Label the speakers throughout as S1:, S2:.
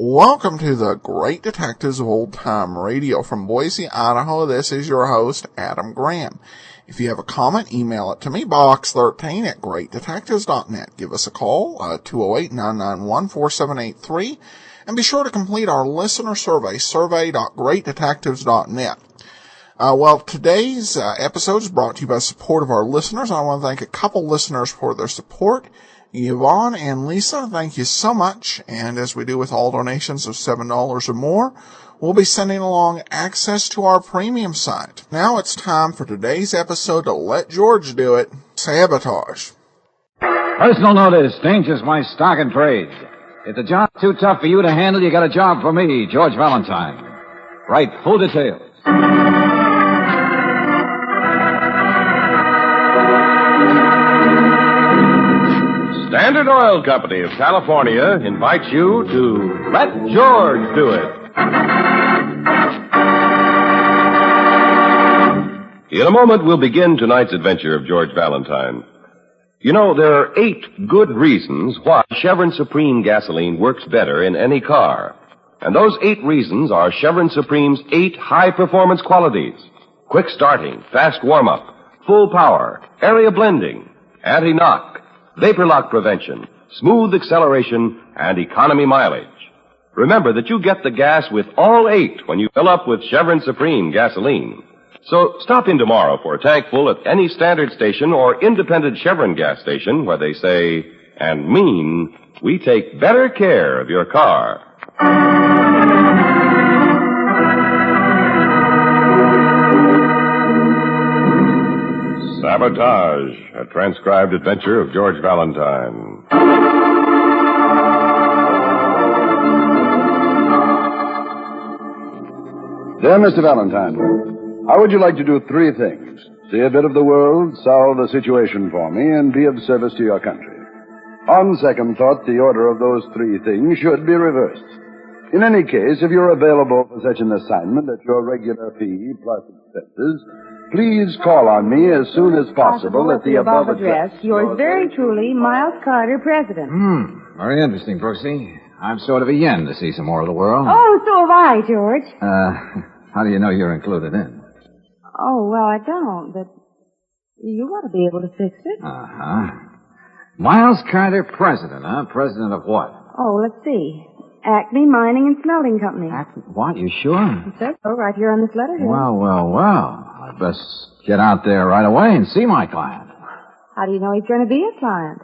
S1: Welcome to the Great Detectives of Old Time Radio. From Boise, Idaho, this is your host, Adam Graham. If you have a comment, email it to me, box13@greatdetectives.net. Give us a call, 208-991-4783, and be sure to complete our listener survey, survey.greatdetectives.net. Today's episode is brought to you by the support of our listeners. I want to thank a couple listeners for their support. Yvonne and Lisa, thank you so much. And as we do with all donations of $7 or more, we'll be sending along access to our premium site. Now it's time for today's episode to let George do it. Sabotage.
S2: Personal notice. Danger's my stock and trade. If the job's too tough for you to handle, you got a job for me, George Valentine. Write full details.
S3: Standard Oil Company of California invites you to Let George Do It. In a moment, we'll begin tonight's adventure of George Valentine. You know, there are 8 good reasons why Chevron Supreme gasoline works better in any car. And those 8 reasons are Chevron Supreme's 8 high-performance qualities. Quick starting, fast warm-up, full power, area blending, anti-knock, vapor lock prevention, smooth acceleration, and economy mileage. Remember that you get the gas with all 8 when you fill up with Chevron Supreme gasoline. So stop in tomorrow for a tank full at any standard station or independent Chevron gas station where they say and mean we take better care of your car. Sabotage, a transcribed adventure of George Valentine.
S4: Dear Mr. Valentine, how would you like to do 3 things? See a bit of the world, solve a situation for me, and be of service to your country. On second thought, the order of those 3 things should be reversed. In any case, if you're available for such an assignment at your regular fee plus expenses, please call on me as soon as possible at the above address.
S5: Yours very truly, Miles Carter, President.
S2: Very interesting, Brooksy. I'm sort of a yen to see some more of the world.
S5: Oh, so have I, George.
S2: How do you know you're included in?
S5: Oh, well, I don't, but you ought to be able to fix it.
S2: Uh-huh. Miles Carter, President, huh? President of what?
S5: Oh, let's see. Acme Mining and Smelting Company.
S2: What? You sure?
S5: It says so right here on this letterhead.
S2: Well. I'd best get out there right away and see my client.
S5: How do you know he's going to be a client?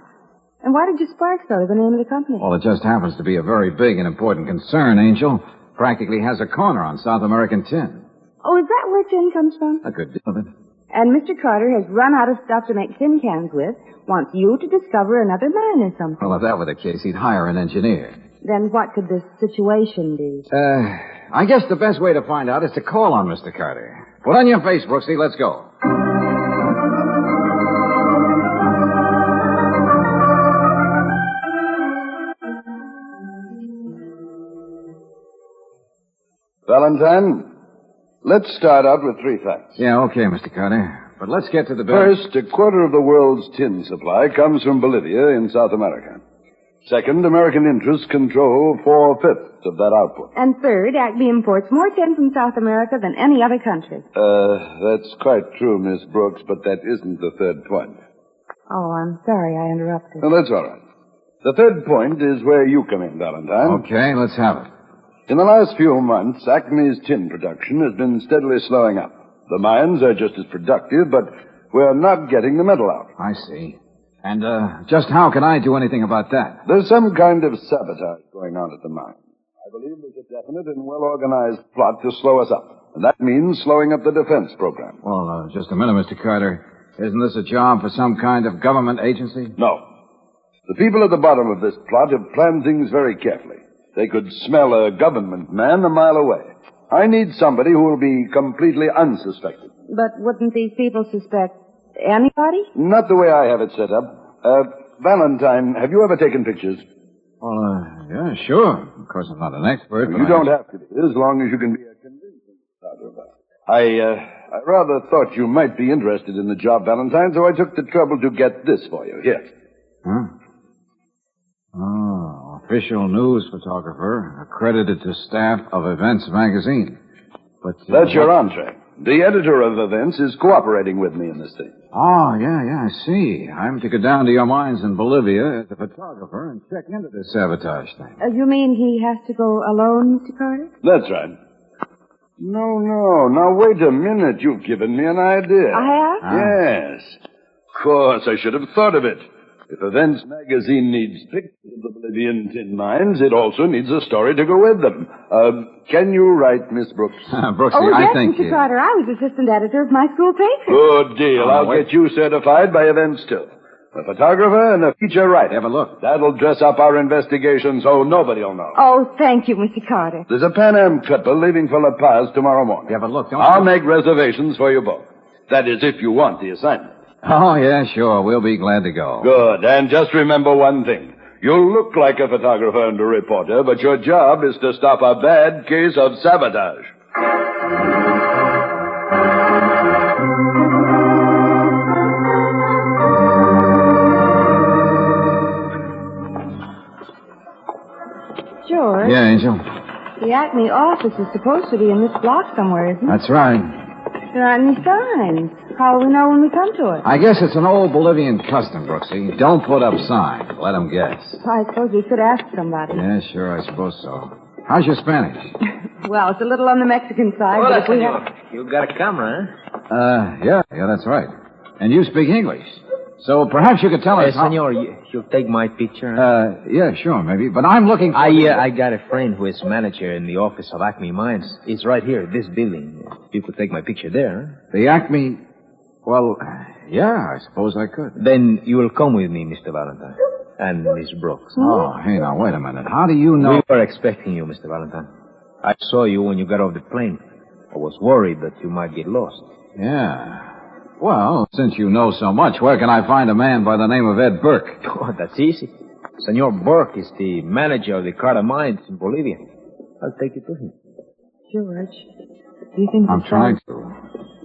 S5: And why did you spark so, the name of the company?
S2: Well, it just happens to be a very big and important concern, Angel. Practically has a corner on South American tin.
S5: Oh, is that where tin comes from?
S2: A good deal of it.
S5: And Mr. Carter has run out of stuff to make tin cans with, wants you to discover another mine or something.
S2: Well, if that were the case, he'd hire an engineer.
S5: Then what could this situation be?
S2: I guess the best way to find out is to call on Mr. Carter. Put on your face, Brooksy. Let's go.
S4: Valentine, let's start out with 3 facts.
S2: Yeah, okay, Mr. Carter. But let's get to the
S4: First, a quarter of the world's tin supply comes from Bolivia in South America. Second, American interests control 4/5 of that output.
S5: And third, Acme imports more tin from South America than any other country.
S4: That's quite true, Miss Brooks, but that isn't the third point.
S5: Oh, I'm sorry I interrupted.
S4: Well, that's all right. The third point is where you come in, Valentine.
S2: Okay, let's have it.
S4: In the last few months, Acme's tin production has been steadily slowing up. The mines are just as productive, but we're not getting the metal out.
S2: I see. And, just how can I do anything about that?
S4: There's some kind of sabotage going on at the mine. I believe there's a definite and well-organized plot to slow us up. And that means slowing up the defense program.
S2: Well, just a minute, Mr. Carter. Isn't this a job for some kind of government agency?
S4: No. The people at the bottom of this plot have planned things very carefully. They could smell a government man a mile away. I need somebody who will be completely unsuspected.
S5: But wouldn't these people suspect anybody?
S4: Not the way I have it set up. Valentine, have you ever taken pictures?
S2: Well, yeah, sure. Of course, I'm not an expert.
S4: You don't have to be, as long as you can be a convincing photographer. I rather thought you might be interested in the job, Valentine, so I took the trouble to get this for you. Here.
S2: Huh? Oh, official news photographer, accredited to staff of Events magazine. But
S4: That's your entree. The editor of Events is cooperating with me in this thing.
S2: Oh, yeah, I see. I'm to go down to your mines in Bolivia as a photographer and check into this sabotage thing.
S5: You mean he has to go alone, Mr. Carter?
S4: That's right. No. Now, wait a minute. You've given me an idea.
S5: I have?
S4: Yes. Of course, I should have thought of it. If Events magazine needs pictures of the Bolivian tin mines, it also needs a story to go with them. Can you write, Miss Brooks?
S2: Brooksy,
S5: Oh, yes,
S2: I think...
S5: Mr. Carter. I was assistant editor of my school paper.
S4: Good deal. I'll
S2: wait.
S4: get you certified by Events, too. A photographer and a feature writer.
S2: Have a look.
S4: That'll dress up our investigation so nobody'll know.
S5: Oh, thank you, Mr. Carter.
S4: There's a Pan Am clipper leaving for La Paz tomorrow morning.
S2: Have a look, don't
S4: I'll
S2: you?
S4: make reservations for you both. That is, if you want the assignment.
S2: Oh, yeah, sure. We'll be glad to go.
S4: Good. And just remember one thing. You'll look like a photographer and a reporter, but your job is to stop a bad case of sabotage.
S5: George,
S2: Yeah, Angel.
S5: the Acme office is supposed to be in this block somewhere, isn't it?
S2: That's right.
S5: There aren't any signs. How will we know when we come to it?
S2: I guess it's an old Bolivian custom, Brooksy. Don't put up signs. Let them guess.
S5: I suppose we could ask somebody.
S2: Yeah, sure, I suppose so. How's your Spanish?
S5: Well, it's a little on the Mexican side, but if we have...
S6: You got a camera, huh?
S2: Yeah, that's right. And you speak English. So perhaps you could tell us how...
S6: Senor, you'll take my picture?
S2: Yeah, sure, maybe. But I'm looking for...
S6: I got a friend who is manager in the office of Acme Mines. It's right here, this building. You could take my picture there, huh?
S2: The Acme... Well, yeah, I suppose I could.
S6: Then you will come with me, Mr. Valentine. And Miss Brooks.
S2: Oh, hey, now, wait a minute. How do you know...
S6: We were expecting you, Mr. Valentine. I saw you when you got off the plane. I was worried that you might get lost.
S2: Yeah. Well, since you know so much, where can I find a man by the name of Ed Burke?
S6: Oh, that's easy. Senor Burke is the manager of the Carter Mines in Bolivia. I'll take you to him.
S5: George, do you think...
S2: I'm trying to.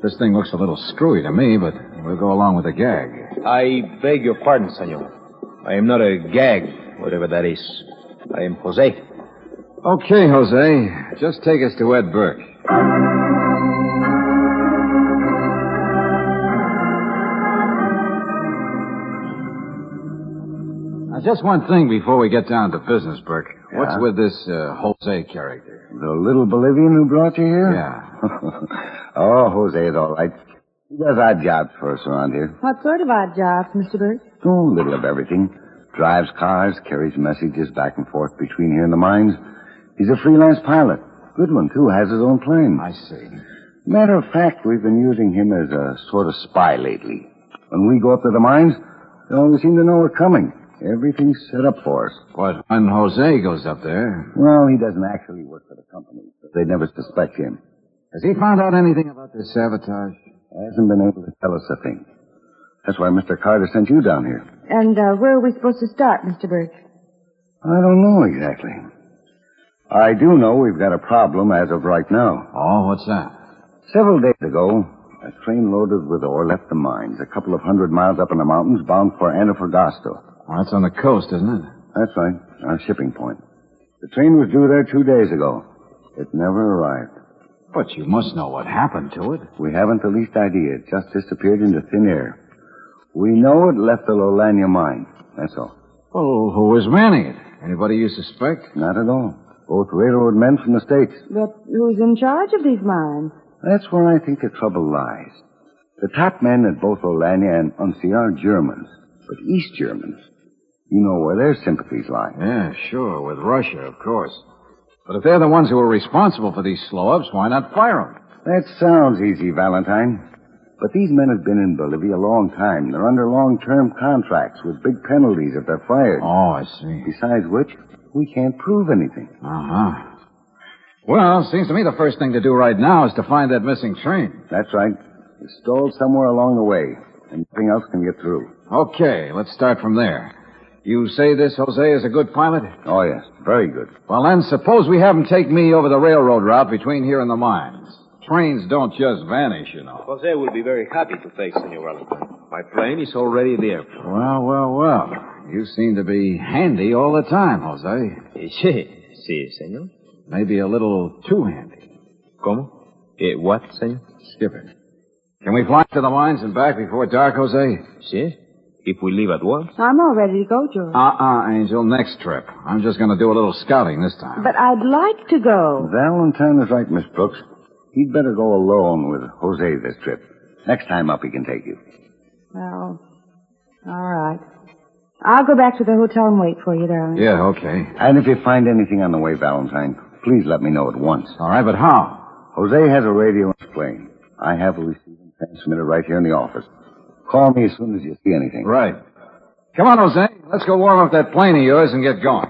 S2: This thing looks a little screwy to me, but we'll go along with the gag.
S6: I beg your pardon, senor. I am not a gag, whatever that is. I am Jose.
S2: Okay, Jose. Just take us to Ed Burke. Now, just one thing before we get down to business, Burke.
S4: Yeah?
S2: What's with this Jose character?
S4: The little Bolivian who brought you here?
S2: Yeah.
S4: Oh, Jose's all right. He does odd jobs for us around here.
S5: What sort of odd jobs, Mr. Burke?
S4: Oh, a little of everything. Drives cars, carries messages back and forth between here and the mines. He's a freelance pilot. Good one, too. Has his own plane.
S2: I see.
S4: Matter of fact, we've been using him as a sort of spy lately. When we go up to the mines, they always seem to know we're coming. Everything's set up for us.
S2: But when Jose goes up there,
S4: Well, he doesn't actually work for the company, so they'd never suspect him.
S2: has he found out anything about this sabotage?
S4: Hasn't been able to tell us a thing. That's why Mr. Carter sent you down here.
S5: And where are we supposed to start, Mr. Burke?
S4: I don't know exactly. I do know we've got a problem as of right now.
S2: Oh, what's that?
S4: Several days ago, a train loaded with ore left the mines, a couple of 100 miles up in the mountains, bound for Antofagasta.
S2: Well, that's on the coast, isn't it?
S4: That's right, our shipping point. The train was due there 2 days ago. It never arrived.
S2: But you must know what happened to it.
S4: We haven't the least idea. It just disappeared into thin air. We know it left the Lolania mine. That's all.
S2: Well, who was manning it? Anybody you suspect?
S4: Not at all. Both railroad men from the States.
S5: But who's in charge of these mines?
S4: That's where I think the trouble lies. The top men at both Olania and Unsi are Germans, but East Germans. You know where their sympathies lie.
S2: Yeah, sure, with Russia, of course. But if they're the ones who are responsible for these slow-ups, why not fire them?
S4: That sounds easy, Valentine. But these men have been in Bolivia a long time. They're under long-term contracts with big penalties if they're fired.
S2: Oh, I see.
S4: Besides which, we can't prove anything.
S2: Uh-huh. Well, seems to me the first thing to do right now is to find that missing train.
S4: That's right. It's stalled somewhere along the way, and nothing else can get through.
S2: Okay, let's start from there. You say this Jose is a good pilot?
S4: Oh, yes. Very good.
S2: Well, then, suppose we have him take me over the railroad route between here and the mines. Trains don't just vanish, you know.
S6: Jose will be very happy to take Senor Valentine. My plane is already there.
S2: Well. You seem to be handy all the time, Jose.
S6: Sí, senor.
S2: Maybe a little too handy.
S6: ¿Cómo? What, senor?
S2: Skip it. Can we fly to the mines and back before dark, Jose?
S6: Sí. If we leave at once.
S5: I'm all ready to go, George.
S2: Angel, next trip. I'm just going to do a little scouting this time.
S5: But I'd like to go.
S4: Valentine is right, Miss Brooks. He'd better go alone with Jose this trip. Next time up, he can take you.
S5: Well, all right. I'll go back to the hotel and wait for you, darling.
S2: Yeah, okay.
S4: And if you find anything on the way, Valentine, please let me know at once.
S2: All right, but how?
S4: Jose has a radio in his plane. I have a receiving transmitter right here in the office. Call me as soon as you see anything.
S2: Right. Come on, Jose. Let's go warm up that plane of yours and get going.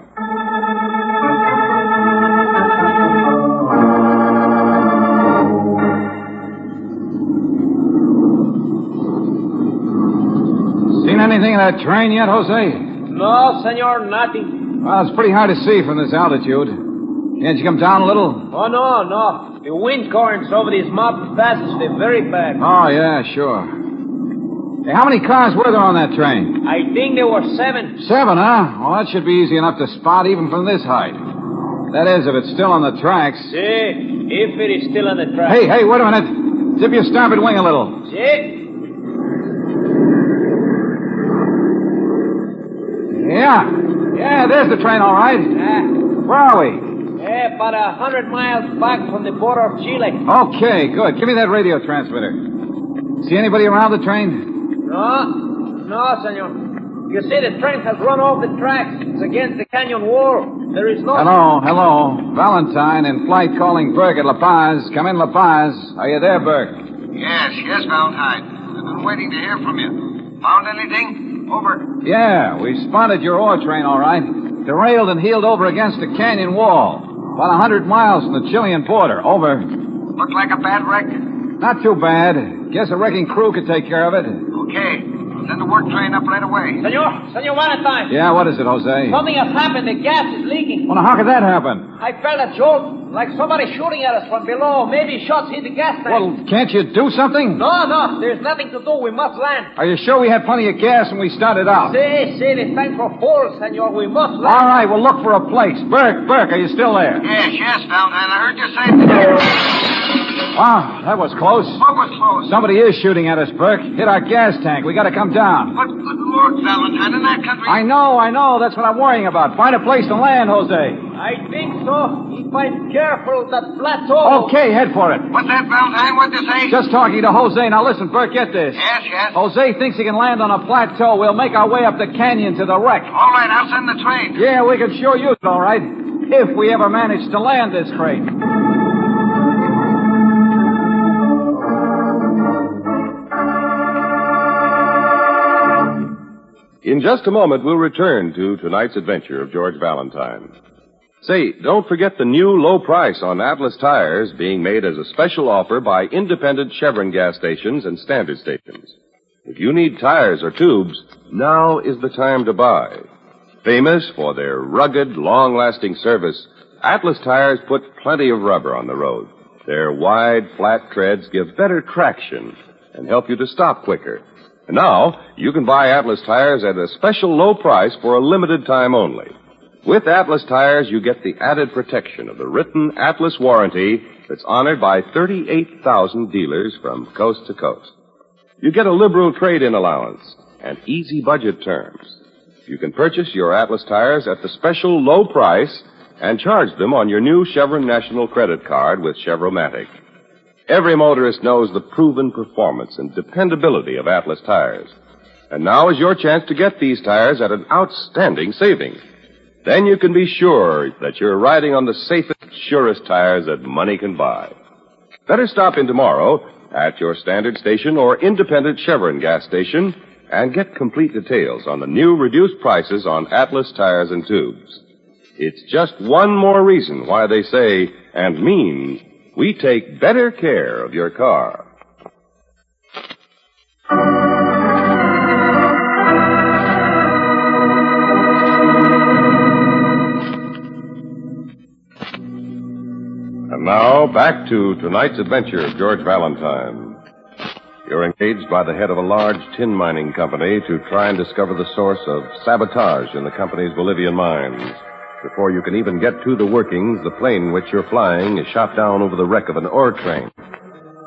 S2: Seen anything of that train yet, Jose?
S7: No, senor, nothing.
S2: Well, it's pretty hard to see from this altitude. Can't you come down a little?
S7: Oh, no. The wind currents over these mountain passes, they're very bad.
S2: Oh, yeah, sure. Hey, how many cars were there on that train?
S7: I think there were 7.
S2: 7, huh? Well, that should be easy enough to spot even from this height. That is, if it's still on the tracks.
S7: See, if it is still on the track.
S2: Hey, wait a minute. Zip your starboard wing a little.
S7: See?
S2: Yeah, there's the train, all right. Where are we?
S7: Yeah, about 100 miles back from the border of Chile.
S2: Okay, good. Give me that radio transmitter. See anybody around the train?
S7: No, senor. You see, the train has run off the tracks. It's against the canyon wall. There is no...
S2: Hello. Valentine in flight calling Burke at La Paz. Come in, La Paz. Are you there, Burke?
S8: Yes, Valentine. I've been waiting to hear from you. Found anything? Over.
S2: Yeah, we spotted your ore train, all right. Derailed and heeled over against a canyon wall. About 100 miles from the Chilean border. Over.
S8: Looked like a bad wreck?
S2: Not too bad. Guess a wrecking crew could take care of it.
S8: Okay. Send the work train up right away.
S7: Senor Valentine.
S2: Yeah, what is it, Jose?
S7: Something has happened. The gas is leaking.
S2: Well, how could that happen?
S7: I felt a jolt, like somebody shooting at us from below. Maybe shots hit the gas tank.
S2: Well, can't you do something?
S7: No. There's nothing to do. We must land.
S2: Are you sure we had plenty of gas when we started out?
S7: See, the tanks were full, senor. We must land.
S2: All right, we'll look for a place. Burke, are you still there?
S8: Yes, Valentine. I heard you say...
S2: Wow, that was close.
S8: What was close?
S2: Somebody is shooting at us, Burke. Hit our gas tank. We gotta come down.
S8: But, good Lord, Valentine, in that country...
S2: I know. That's what I'm worrying about. Find a place to land, Jose.
S7: I think so. If I'm careful, that plateau...
S2: Okay, head for it.
S8: What's that, Valentine? What'd you say?
S2: Just talking to Jose. Now listen, Burke, get this.
S8: Yes.
S2: Jose thinks he can land on a plateau. We'll make our way up the canyon to the wreck.
S8: All right, I'll send the train.
S2: Yeah, we can sure use it, all right. If we ever manage to land this crate.
S3: In just a moment, we'll return to tonight's adventure of George Valentine. Say, don't forget the new low price on Atlas tires being made as a special offer by independent Chevron gas stations and standard stations. If you need tires or tubes, now is the time to buy. Famous for their rugged, long-lasting service, Atlas tires put plenty of rubber on the road. Their wide, flat treads give better traction and help you to stop quicker. And now, you can buy Atlas tires at a special low price for a limited time only. With Atlas tires, you get the added protection of the written Atlas warranty that's honored by 38,000 dealers from coast to coast. You get a liberal trade-in allowance and easy budget terms. You can purchase your Atlas tires at the special low price and charge them on your new Chevron National Credit Card with Chevromatic. Every motorist knows the proven performance and dependability of Atlas tires. And now is your chance to get these tires at an outstanding saving. Then you can be sure that you're riding on the safest, surest tires that money can buy. Better stop in tomorrow at your standard station or independent Chevron gas station and get complete details on the new reduced prices on Atlas tires and tubes. It's just one more reason why they say and means we take better care of your car. And now, back to tonight's adventure of George Valentine. You're engaged by the head of a large tin mining company to try and discover the source of sabotage in the company's Bolivian mines. Before you can even get to the workings, the plane in which you're flying is shot down over the wreck of an ore train.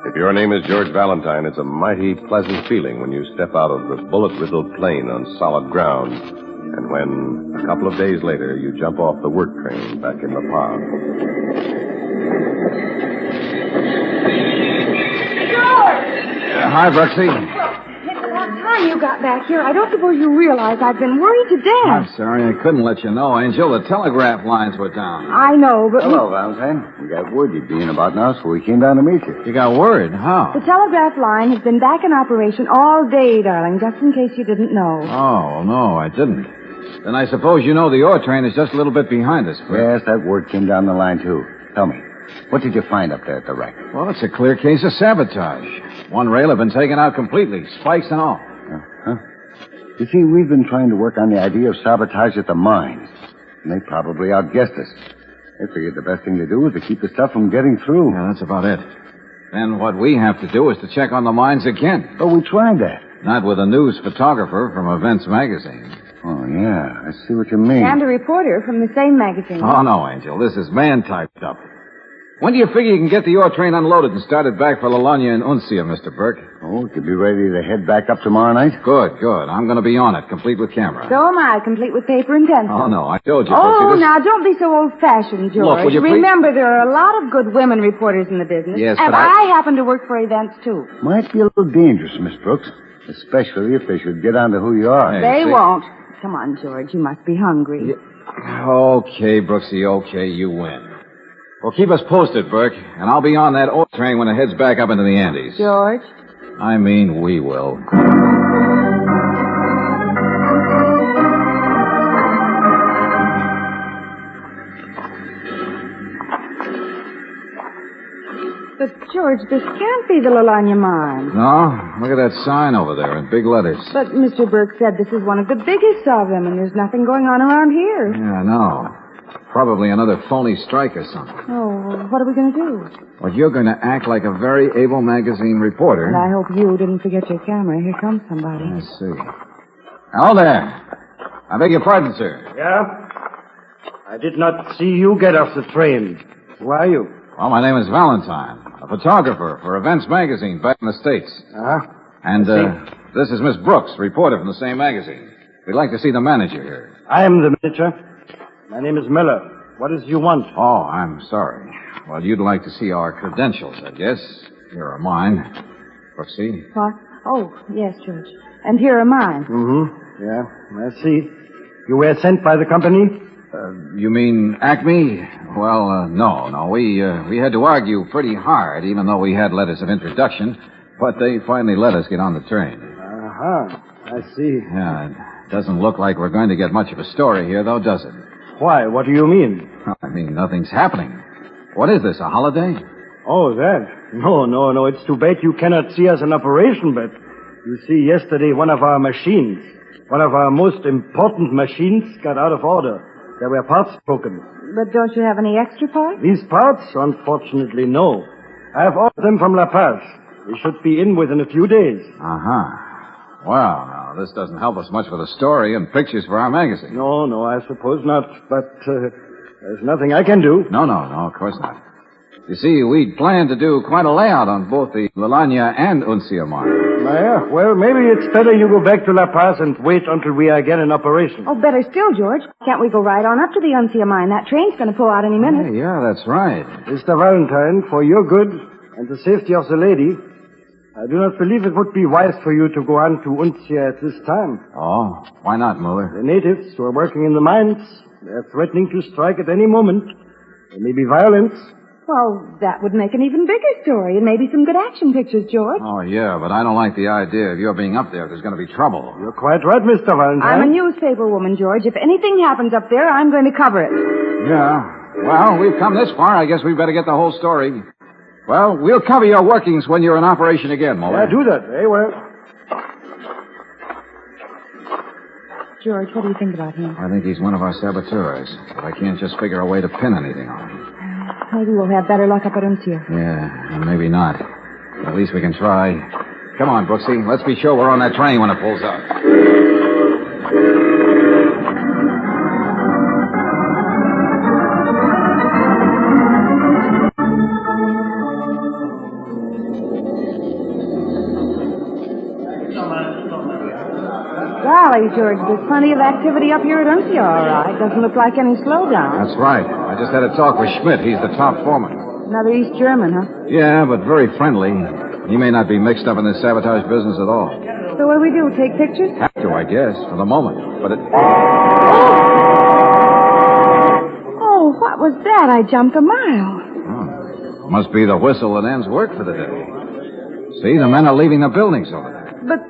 S3: If your name is George Valentine, it's a mighty pleasant feeling when you step out of the bullet-riddled plane on solid ground, and when, a couple of days later, you jump off the work train back in the pond.
S2: Hi, Brooksy.
S5: It's about time you got back here. I don't suppose you realize I've been worried to death.
S2: I'm sorry, I couldn't let you know, Angel. The telegraph lines were down.
S5: I know, but...
S4: Hello, Valentine. We got word you'd be in about now, so we came down to meet you.
S2: You got word? How?
S5: The telegraph line has been back in operation all day, darling, just in case you didn't know.
S2: Oh, no, I didn't. Then I suppose you know the ore train is just a little bit behind us, Fred.
S4: Yes, that word came down the line, too. Tell me, what did you find up there at the wreck?
S2: Well, it's a clear case of sabotage. One rail had been taken out completely, spikes and all.
S4: Huh? You see, we've been trying to work on the idea of sabotage at the mines, and they probably outguessed us. They figured the best thing to do was to keep the stuff from getting through.
S2: Yeah, that's about it. Then what we have to do is to check on the mines again.
S4: Oh, we tried that.
S2: Not with a news photographer from Events Magazine.
S4: Oh, yeah, I see what you mean.
S5: And a reporter from the same magazine.
S2: Oh, no, Angel. This is man-typed up. When do you figure you can get the ore train unloaded and started back for Lolania and Uncia, Mr. Burke?
S4: Oh, to be ready to head back up tomorrow night?
S2: Good. I'm going to be on it, complete with camera.
S5: So am I, complete with paper and pencil.
S2: Oh, no, I told you.
S5: Oh, now, don't be so old-fashioned, George.
S2: Look, will you please...
S5: Remember, there are a lot of good women reporters in the business.
S2: Yes,
S5: and
S2: but
S5: I happen to work for events, too.
S4: Might be a little dangerous, Miss Brooks. Especially if they should get on to who you are.
S5: They won't. Come on, George. You must be hungry.
S2: Yeah. Okay, Brooksy, okay, you win. Well, keep us posted, Burke, and I'll be on that ore train when it heads back up into the Andes.
S5: George?
S2: I mean, we will.
S5: But, George, this can't be the Lolania mine.
S2: No? Look at that sign over there in big letters.
S5: But Mr. Burke said this is one of the biggest of them, and there's nothing going on around here.
S2: Yeah, I know. Probably another phony strike or something.
S5: Oh, what are we going to do?
S2: Well, you're going to act like a very able magazine reporter.
S5: And I hope you didn't forget your camera. Here comes somebody.
S2: Let's see. Hello there. I beg your pardon, sir.
S9: Yeah? I did not see you get off the train. Who are you?
S2: Well, my name is Valentine, a photographer for Events Magazine back in the States.
S9: Uh-huh.
S2: And, this is Miss Brooks, reporter from the same magazine. We'd like to see the manager here.
S9: I am the manager. My name is Miller. What is you want?
S2: Oh, I'm sorry. Well, you'd like to see our credentials, I guess. Here are mine. Brooksy.
S5: What? Oh, yes, George. And here are mine.
S9: Mm-hmm. Yeah, I see. You were sent by the company?
S2: You mean Acme? Well, no. We had to argue pretty hard, even though we had letters of introduction. But they finally let us get on the train.
S9: Uh-huh. I see.
S2: Yeah, it doesn't look like we're going to get much of a story here, though, does it?
S9: Why? What do you mean?
S2: I mean, nothing's happening. What is this, a holiday?
S9: Oh, that? No. It's too bad you cannot see us in operation, but you see, yesterday one of our machines, one of our most important machines, got out of order. There were parts broken.
S5: But don't you have any extra parts?
S9: These parts? Unfortunately, no. I have ordered them from La Paz. They should be in within a few days.
S2: Uh-huh. Well, now, this doesn't help us much for the story and pictures for our magazine.
S9: No, I suppose not. But there's nothing I can do.
S2: No, of course not. You see, we'd planned to do quite a layout on both the Lolania and Uncia mines.
S9: Yeah, well, maybe it's better you go back to La Paz and wait until we are again in operation.
S5: Oh, better still, George. Can't we go right on up to the Uncia mine? That train's going to pull out any minute.
S2: Hey, yeah, that's right.
S9: Mr. Valentine, for your good and the safety of the lady, I do not believe it would be wise for you to go on to Uncia at this time.
S2: Oh, why not, Muller?
S9: The natives who are working in the mines, they're threatening to strike at any moment. There may be violence.
S5: Well, that would make an even bigger story and maybe some good action pictures, George.
S2: Oh, yeah, but I don't like the idea of your being up there if there's going to be trouble.
S9: You're quite right, Mr. Valentine.
S5: I'm a newspaper woman, George. If anything happens up there, I'm going to cover it.
S2: Yeah, Well, we've come this far. I guess we better get the whole story. Well, we'll cover your workings when you're in operation again, Mulder.
S9: Yeah, do that. Very well.
S5: George, what do you think about him?
S2: I think he's one of our saboteurs, but I can't just figure a way to pin anything on him.
S5: Maybe we'll have better luck up at Untia.
S2: Yeah, and maybe not. But at least we can try. Come on, Brooksy. Let's be sure we're on that train when it pulls up.
S5: Golly, George, there's plenty of activity up here at Untia, all right. Doesn't look like any slowdown.
S2: That's right. I just had a talk with Schmidt. He's the top foreman.
S5: Another East German, huh?
S2: Yeah, but very friendly. He may not be mixed up in this sabotage business at all.
S5: So what do we do, take pictures?
S2: Have to, I guess, for the moment. But it...
S5: Oh, what was that? I jumped a mile.
S2: Oh, must be the whistle that ends work for the day. See, the men are leaving the buildings over there.
S5: But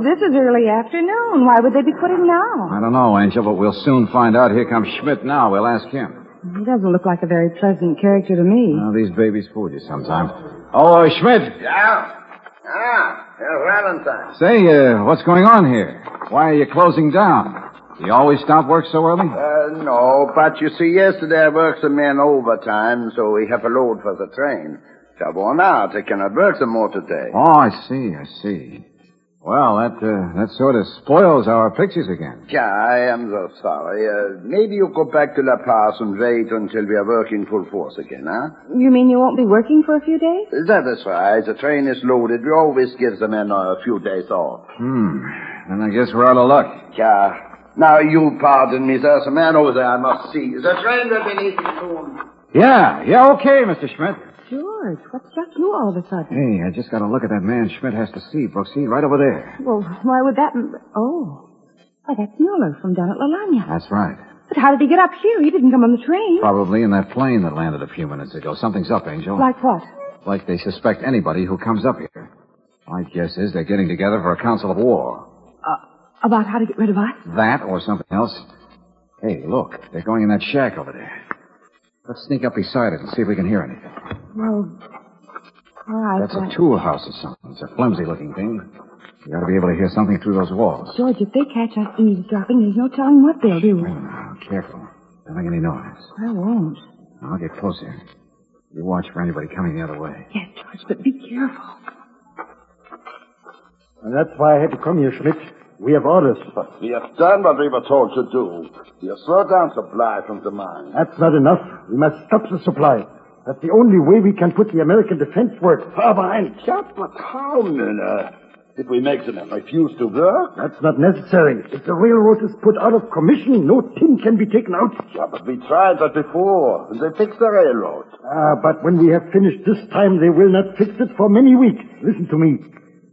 S5: this is early afternoon. Why would they be quitting now?
S2: I don't know, Angel, but we'll soon find out. Here comes Schmidt now. We'll ask him.
S5: He doesn't look like a very pleasant character to me.
S2: Well, these babies fool you sometimes. Oh, Schmidt.
S8: Yeah? Here's Valentine.
S2: Say, what's going on here? Why are you closing down? You always stop work so early?
S4: No, but you see, yesterday I worked some men overtime, so we have a load for the train. They're worn out. They cannot work some more today.
S2: Oh, I see. Well, that sort of spoils our pictures again.
S4: Yeah, I am so sorry. Maybe you go back to La Paz and wait until we are working full force again, huh?
S5: You mean you won't be working for a few days?
S4: That is right. The train is loaded. We always give the men a few days off.
S2: Then I guess we're out of luck.
S4: Yeah. Now, you pardon me. There's a man over there I must see. The train will be leaving soon.
S2: Yeah, okay, Mr. Schmidt.
S5: George, what struck you all of a sudden?
S2: Hey, I just got to look at that man Schmidt has to see, Brooksy, right over there.
S5: Well, why would that... Oh. Why, that's Mueller from down at La Lagna.
S2: That's right.
S5: But how did he get up here? He didn't come on the train.
S2: Probably in that plane that landed a few minutes ago. Something's up, Angel.
S5: Like what?
S2: Like they suspect anybody who comes up here. My guess is they're getting together for a council of war.
S5: About how to get rid of us?
S2: That or something else. Hey, look. They're going in that shack over there. Let's sneak up beside it and see if we can hear anything.
S5: Well, all right.
S2: That's a tool house or something. It's a flimsy-looking thing. You ought to be able to hear something through those walls.
S5: George, if they catch us eavesdropping, there's no telling what they'll do.
S2: Wait a minute now. Careful. Don't make any noise.
S5: I won't.
S2: I'll get closer. You watch for anybody coming the other way.
S5: Yes, George, but be careful.
S9: And that's why I had to come here, Schmidt. We have orders.
S4: But we have done what we were told to do. We have slowed down supply from the mine.
S9: That's not enough. We must stop the supply. That's the only way we can put the American defense work far behind.
S4: Yeah, but how, Miller? If we make them refuse to work?
S9: That's not necessary. If the railroad is put out of commission, no tin can be taken out.
S4: Yeah, but we tried that before, and they fixed the railroad.
S9: But when we have finished this time, they will not fix it for many weeks. Listen to me.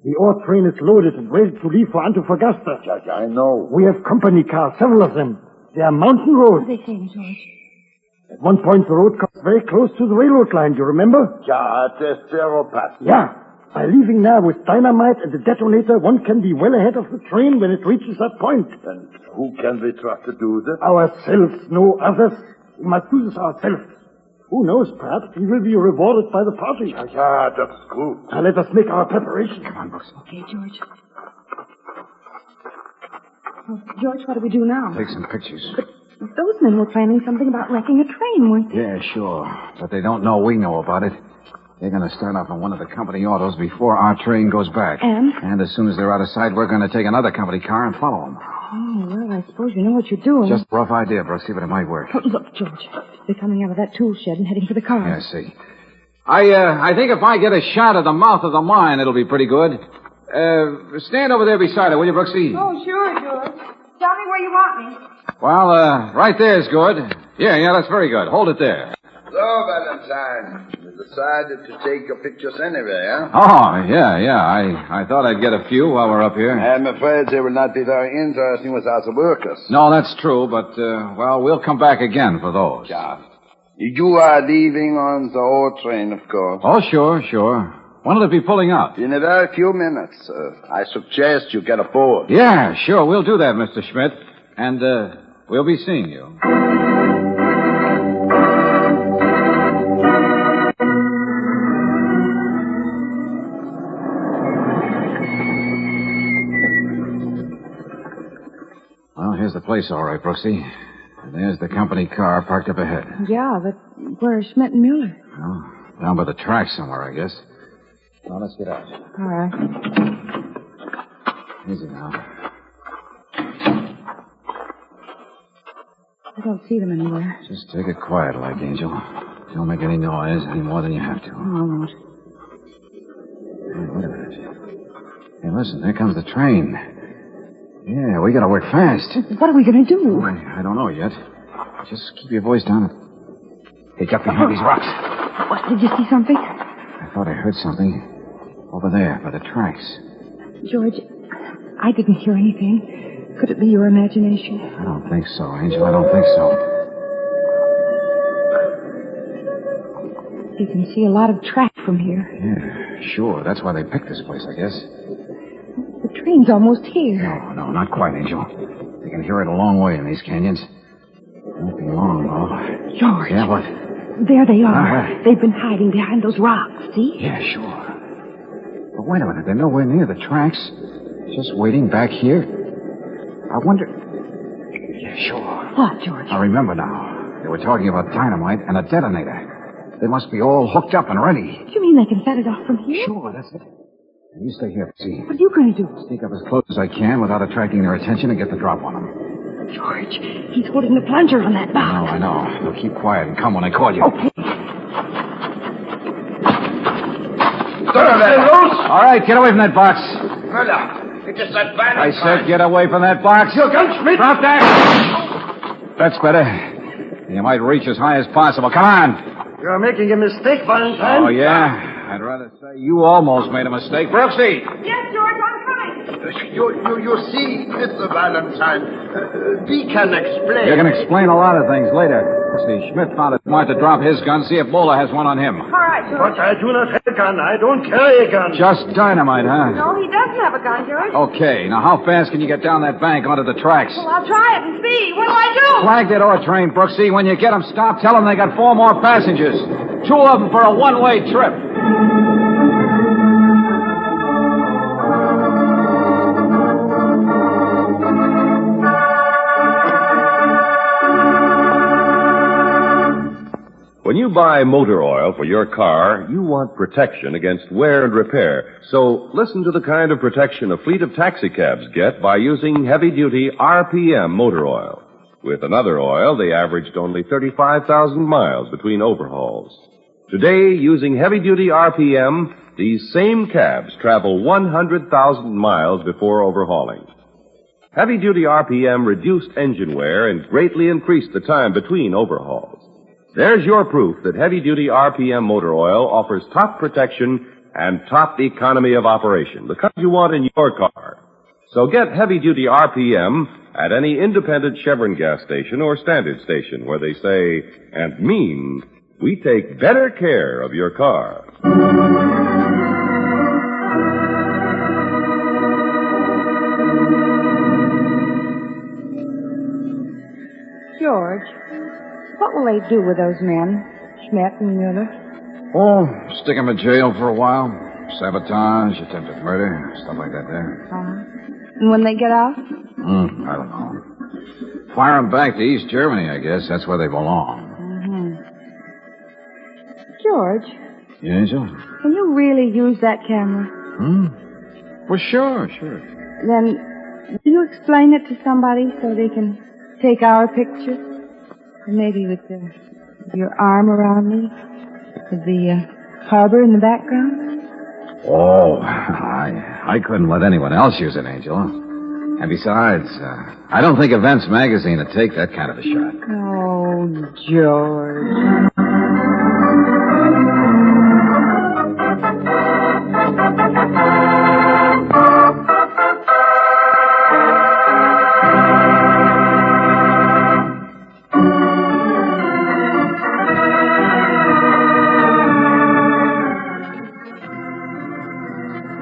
S9: The ore train is loaded and ready to leave for Antofagasta.
S4: Yeah, I know.
S9: We have company cars, several of them. They are mountain roads.
S5: What are they saying, George?
S9: At one point, the road comes very close to the railroad line, you remember?
S4: Yeah, at the Cerro Pass.
S9: Yeah. By leaving now with dynamite and the detonator, one can be well ahead of the train when it reaches that point.
S4: And who can we trust to do this?
S9: Ourselves, no others. We must do this ourselves. Who knows, perhaps we will be rewarded by the party.
S4: Yeah, that's good.
S9: Now let us make our preparations.
S2: Come on, Brooks.
S5: Okay, George. Well, George, what do we do now?
S2: Take some pictures.
S5: But those men were planning something about wrecking a train, weren't they?
S2: Yeah, sure. But they don't know we know about it. They're going to start off on one of the company autos before our train goes back.
S5: And
S2: as soon as they're out of sight, we're going to take another company car and follow them.
S5: Oh, well, I suppose you know what you're doing.
S2: Just a rough idea, Brooksy, but it might work.
S5: Oh, look, George. They're coming out of that tool shed and heading for the car.
S2: Yeah, I see. I think if I get a shot of the mouth of the mine, it'll be pretty good. Stand over there beside her, will you, Brooksy?
S5: Oh, sure, George. Tell me where you want me.
S2: Well, right there's good. Yeah, that's very good. Hold it there.
S4: So, Valentine, you decided to take your pictures anyway, huh?
S2: Oh, yeah. I thought I'd get a few while we're up here.
S4: I'm afraid they will not be very interesting without the workers.
S2: No, that's true, but, we'll come back again for those.
S4: Yeah. You are leaving on the ore train, of course.
S2: Oh, sure. When will it be pulling up?
S4: In a very few minutes. I suggest you get aboard.
S2: Yeah, sure. We'll do that, Mr. Schmidt. And, we'll be seeing you. place, all right, Brooksy. And there's the company car parked up ahead.
S5: Yeah, but where's Schmidt and Mueller?
S2: Well, down by the track somewhere, I guess. Now, let's get out.
S5: All right.
S2: Easy now.
S5: I don't see them anywhere.
S2: Just take it quiet, like, Angel. Don't make any noise any more than you have to.
S5: I won't.
S2: Hey, wait a minute. Hey, listen, there comes the train. Yeah, we gotta work fast.
S5: What are we going to do?
S2: I don't know yet. Just keep your voice down. Hey, get behind these rocks.
S5: What, did you see something?
S2: I thought I heard something. Over there, by the tracks.
S5: George, I didn't hear anything. Could it be your imagination?
S2: I don't think so, Angel. I don't think so.
S5: You can see a lot of track from here.
S2: Yeah, sure. That's why they picked this place, I guess.
S5: The train's almost here.
S2: No, not quite, Angel. You can hear it a long way in these canyons. Won't be long, though.
S5: George.
S2: Yeah, what?
S5: There they are.
S2: Where?
S5: They've been hiding behind those rocks, see?
S2: Yeah, sure. But wait a minute. They're nowhere near the tracks. Just waiting back here. I wonder... Yeah, sure.
S5: What, George?
S2: I remember now. They were talking about dynamite and a detonator. They must be all hooked up and ready.
S5: You mean they can set it off from here?
S2: Sure, that's it. And you stay here, see.
S5: What are you going to do?
S2: Sneak up as close as I can without attracting their attention and get the drop on them.
S5: George, he's holding the plunger on that box.
S2: I know. Now keep quiet and come when I call you.
S5: Okay.
S2: All right, get away from that box.
S8: Muller, it is that van.
S2: I said get away from that box.
S9: Your gun, Schmidt!
S2: Drop that! That's better. You might reach as high as possible. Come on.
S9: You're making a mistake, Valentine.
S2: Oh, yeah? I'd rather say you almost made a mistake. Brooksy!
S5: Yes, George, I'm coming.
S8: You see, Mr. Valentine, we can explain.
S2: You can explain a lot of things later. See, Schmidt found it smart to drop his gun, see if Moeller has one on him.
S5: All right, George.
S9: But I do not have a gun. I don't carry a gun.
S2: Just dynamite, huh?
S5: No, he doesn't have a gun, George.
S2: Okay, now how fast can you get down that bank onto the tracks?
S5: Well, I'll try it and see. What do I do?
S2: Flag that ore train, Brooksy. When you get them stopped, tell them they got 4 more passengers. 2 of them for a one-way trip.
S3: When you buy motor oil for your car, you want protection against wear and repair. So listen to the kind of protection a fleet of taxicabs get by using heavy-duty RPM motor oil. With another oil, they averaged only 35,000 miles between overhauls. Today, using heavy-duty RPM, these same cabs travel 100,000 miles before overhauling. Heavy-duty RPM reduced engine wear and greatly increased the time between overhauls. There's your proof that heavy-duty RPM motor oil offers top protection and top economy of operation, the kind you want in your car. So get heavy-duty RPM at any independent Chevron gas station or standard station where they say and mean, we take better care of your car.
S5: George, what will they do with those men, Schmidt and Mueller?
S2: Oh, stick them in jail for a while. Sabotage, attempted murder, stuff like that there.
S5: And when they get out?
S2: I don't know. Fire them back to East Germany, I guess. That's where they belong.
S5: George,
S2: Yeah, Angel?
S5: can you really use that camera?
S2: Well, sure.
S5: Then, will you explain it to somebody so they can take our picture? Maybe with your arm around me? With the harbor in the background?
S2: Oh, I couldn't let anyone else use it, Angel. And besides, I don't think Events Magazine would take that kind of a shot.
S5: Oh, George.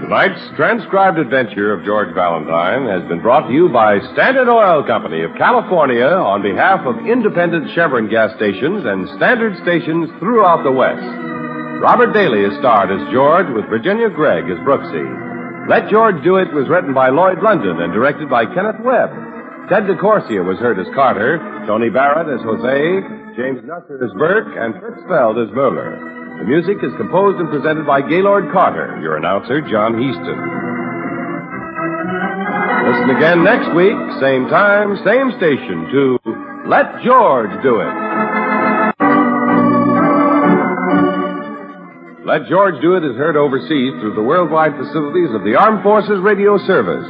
S3: Tonight's transcribed adventure of George Valentine has been brought to you by Standard Oil Company of California on behalf of independent Chevron gas stations and standard stations throughout the West. Robert Daly is starred as George with Virginia Gregg as Brooksy. Let George Do It was written by Lloyd London and directed by Kenneth Webb. Ted DeCorsia was heard as Carter, Tony Barrett as Jose, James Nusser as Burke, and Fritz Feld as Mueller. The music is composed and presented by Gaylord Carter, your announcer, John Heaston. Listen again next week, same time, same station, to Let George Do It. Let George Do It is heard overseas through the worldwide facilities of the Armed Forces Radio Service.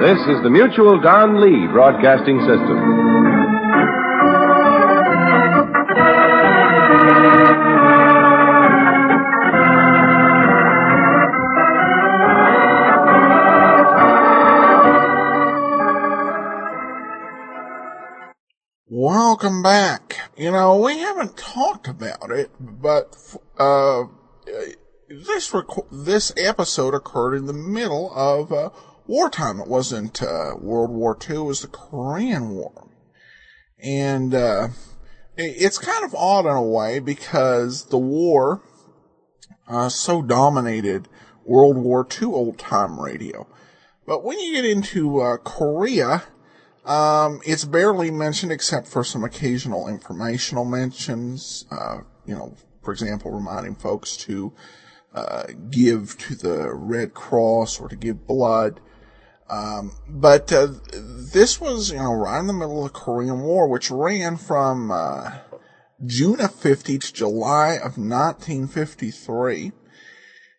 S3: This is the Mutual Don Lee Broadcasting System.
S1: Welcome back. You know, we haven't talked about it, but this episode occurred in the middle of wartime. It wasn't World War II, it was the Korean War. And it's kind of odd in a way because the war so dominated World War II old-time radio. But when you get into Korea, it's barely mentioned except for some occasional informational mentions, for example, reminding folks to give to the Red Cross or to give blood. But this was, right in the middle of the Korean War, which ran from June of 50 to July of 1953.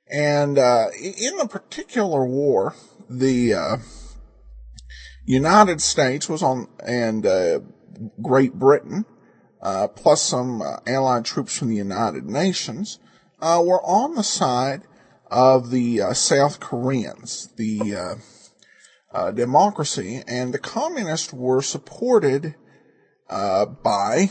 S1: And in the particular war, the United States was on, and Great Britain, plus some allied troops from the United Nations, were on the side of the South Koreans, the democracy, and the communists were supported by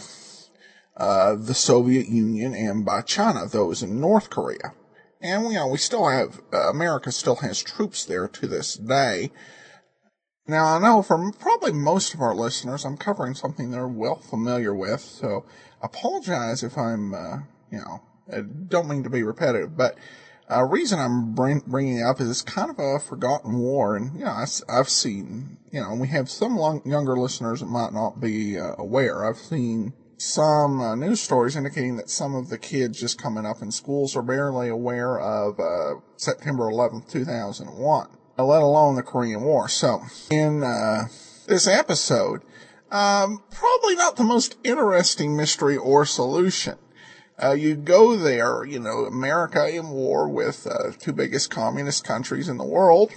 S1: the Soviet Union and by China, those in North Korea. And we still have, America still has troops there to this day. Now, I know from probably most of our listeners, I'm covering something they're well familiar with, so apologize if I'm, I don't mean to be repetitive, but the reason I'm bringing it up is it's kind of a forgotten war, and, I've seen, we have some younger listeners that might not be aware. I've seen some news stories indicating that some of the kids just coming up in schools are barely aware of September 11th, 2001. Let alone the Korean War. So, in this episode, probably not the most interesting mystery or solution. You go there, America in war with two biggest communist countries in the world,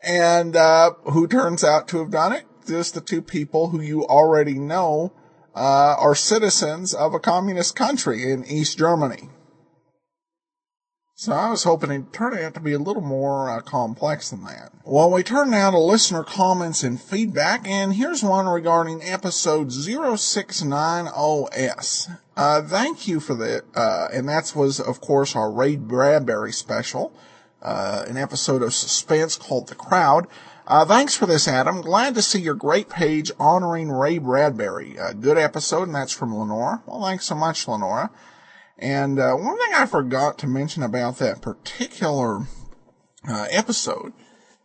S1: and who turns out to have done it? Just the two people who you already know are citizens of a communist country in East Germany. So I was hoping it'd turn out to be a little more complex than that. Well, we turn now to listener comments and feedback, and here's one regarding episode 0698. Thank you for that, and that was, of course, our Ray Bradbury special, an episode of suspense called The Crowd. Thanks for this, Adam. Glad to see your great page honoring Ray Bradbury. Good episode, and that's from Lenora. Well, thanks so much, Lenora. And one thing I forgot to mention about that particular episode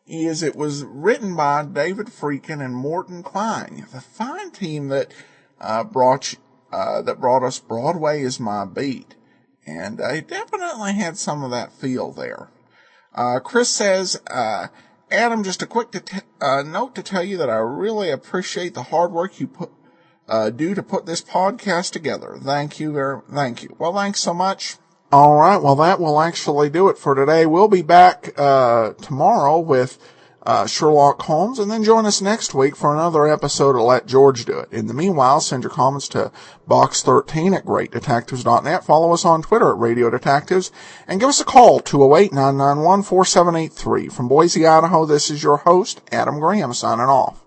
S1: is it was written by David Friedkin and Morton Fine, the fine team that brought us Broadway Is My Beat, and they definitely had some of that feel there. Chris says, Adam, just a quick note to tell you that I really appreciate the hard work you do to put this podcast together. Thank you. Well, thanks so much. All right. Well, that will actually do it for today. We'll be back tomorrow with Sherlock Holmes, and then join us next week for another episode of Let George Do It. In the meanwhile, send your comments to box13@greatdetectives.net. Follow us on Twitter at Radio Detectives, and give us a call, 208-991-4783. From Boise, Idaho, this is your host, Adam Graham, signing off.